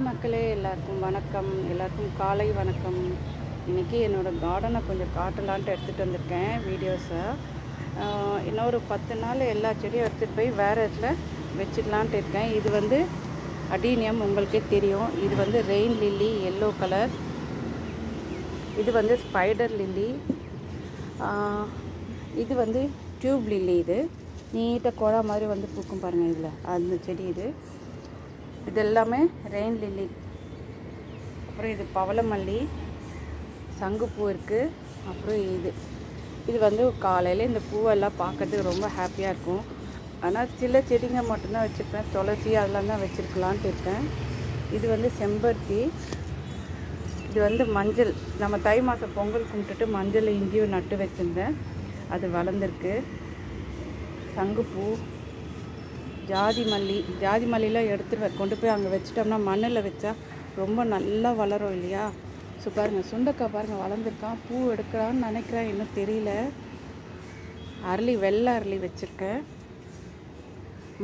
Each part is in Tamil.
மக்களே எல்லாருக்கும் வணக்கம். எல்லாருக்கும் காலை வணக்கம். இன்றைக்கி என்னோடய கார்டனை கொஞ்சம் காட்டலான்ட்டு எடுத்துகிட்டு வந்திருக்கேன் வீடியோஸை. இன்னொரு 10 நாள் எல்லா செடியும் எடுத்துகிட்டு போய் வேறு இடத்துல வச்சிடலான்ட்டு இருக்கேன். இது வந்து அடீனியம், உங்களுக்கே தெரியும். இது வந்து ரெயின் லில்லி எல்லோ கலர். இது வந்து ஸ்பைடர் லில்லி. இது வந்து டியூப் லில்லி. இது நீட்டாக குழா மாதிரி வந்து பூக்கும் பாருங்கள். இதில் அந்த செடி இது எல்லாமே ரெயின் லில்லி. அப்புறம் இது பவளமல்லி, சங்குப்பூ இருக்குது. அப்புறம் இது வந்து காலையில் இந்த பூவெல்லாம் பார்க்கறதுக்கு ரொம்ப ஹாப்பியாக இருக்கும். ஆனால் சில செடிங்க மட்டும்தான் வச்சுருப்பேன். துளசி அதெல்லாம் தான் வச்சுருக்கலான்ட்டு இருக்கேன். இது வந்து செம்பருத்தி. இது வந்து மஞ்சள். நம்ம தை மாதம் பொங்கல் கும்பிட்டுட்டு மஞ்சள் இஞ்சியும் நட்டு வச்சுருந்தேன். அது வளர்ந்துருக்கு. சங்குப்பூ, ஜாதி மல்லிலாம் எடுத்துருவேன். கொண்டு போய் அங்கே வச்சிட்டோம்னா மண்ணில் வச்சா ரொம்ப நல்லா வளரும் இல்லையா? ஸோ பாருங்கள், சுண்டக்காய் பாருங்கள் வளர்ந்துருக்கான். பூ எடுக்கிறான்னு நினைக்கிறேன், இன்னும் தெரியல. அரளி, வெள்ளை அரளி வச்சுருக்கேன்.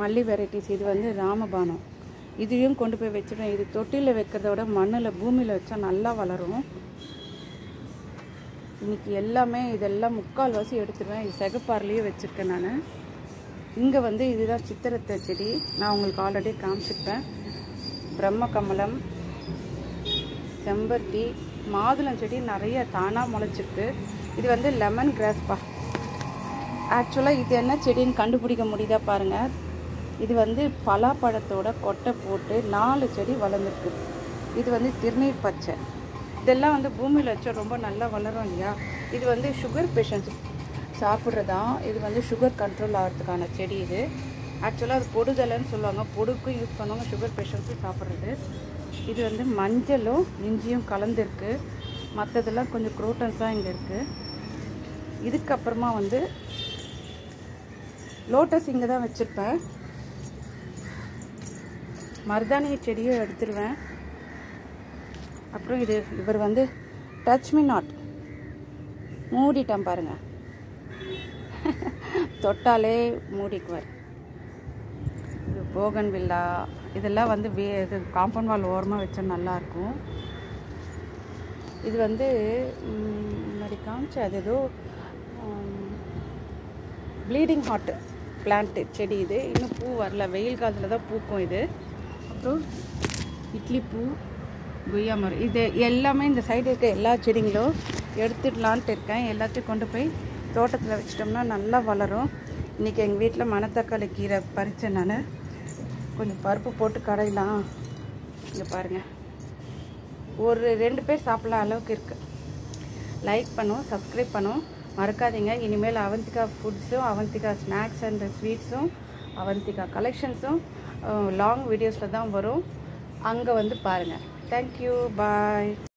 மல்லி வெரைட்டிஸ். இது வந்து ராமபானம். இதையும் கொண்டு போய் வச்சுருவேன். இது தொட்டியில் வைக்கிறத விட மண்ணில் பூமியில் வச்சா நல்லா வளரும். இன்றைக்கி எல்லாமே இதெல்லாம் முக்கால்வாசி எடுத்துருவேன். இது சிகப்பாரிலேயே வச்சுருக்கேன் நான். இங்கே வந்து இதுதான் சித்திரத்தை செடி. நான் உங்களுக்கு ஆல்ரெடி காமிச்சிருப்பேன். பிரம்ம கமலம், செம்பருத்தி, மாதுளம் செடி நிறைய தானாக முளைச்சிருக்கு. இது வந்து லெமன் கிராஸ்பா. ஆக்சுவலாக இது என்ன செடின்னு கண்டுபிடிக்க முடியுதா பாருங்கள். இது வந்து பலாப்பழத்தோட கொட்டை போட்டு 4 செடி வளர்ந்துருக்கு. இது வந்து திருநீர் பச்சை. இதெல்லாம் வந்து பூமியில் வச்சா ரொம்ப நல்லா வளரும் இல்லையா? இது வந்து சுகர் பேஷண்ட்ஸ் சாப்பிட்றதா. இது வந்து சுகர் கண்ட்ரோல் ஆகிறதுக்கான செடி. இது ஆக்சுவலாக அது பொடுதலைன்னு சொல்லுவாங்க. பொடுக்கும் யூஸ் பண்ணுவாங்க, சுகர் பேஷண்ட்ஸும் சாப்பிட்றது. இது வந்து மஞ்சளும் இஞ்சியும் கலந்துருக்கு. மற்றதெல்லாம் கொஞ்சம் குரோட்டன்ஸாக இங்கே இருக்குது. இதுக்கப்புறமா வந்து லோட்டஸ் இங்கே தான் வச்சுருப்பேன். மருதாணி செடியும் எடுத்துருவேன். அப்புறம் இவர் வந்து டச் மீ நாட் மூடிட்டேன் பாருங்கள். தொட்டாலே மூடிக்குவார். இது போகன் வில்லா. இதெல்லாம் வந்து இது காம்பவுண்ட் வால் ஓரமாக வச்சா நல்லாயிருக்கும். இது வந்து முன்னாடி காமிச்சு அது ஏதோ ப்ளீடிங் ஹார்ட் பிளான்ட்டு செடி. இது இன்னும் பூ வரல. வெயில் காலத்தில் தான் பூக்கும் இது. அப்புறம் இட்லி பூ, கொய்யா மரம். இது எல்லாமே இந்த சைடு இருக்க எல்லா செடிங்களும் எடுத்துடலான்ட்டு இருக்கேன். எல்லாத்தையும் கொண்டு போய் தோட்டத்தில் வச்சிட்டோம்னா நல்லா வளரும். இன்றைக்கி எங்கள் வீட்டில் மணத்தக்காளி கீரை பறித்தேன் நான். கொஞ்சம் பருப்பு போட்டு கடையலாம். இங்கே பாருங்கள், ஒரு 2 பேர் சாப்பிட்லாம் அளவுக்கு இருக்குது. லைக் பண்ணும், சப்ஸ்கிரைப் பண்ணும் மறக்காதீங்க. இனிமேல் அவந்திகா ஃபுட்ஸும், அவந்திகா ஸ்நாக்ஸ் அண்ட் ஸ்வீட்ஸும், அவந்திகா கலெக்ஷன்ஸும் லாங் வீடியோஸில் தான் வரும். அங்கே வந்து பாருங்கள். தேங்க்யூ, பாய்.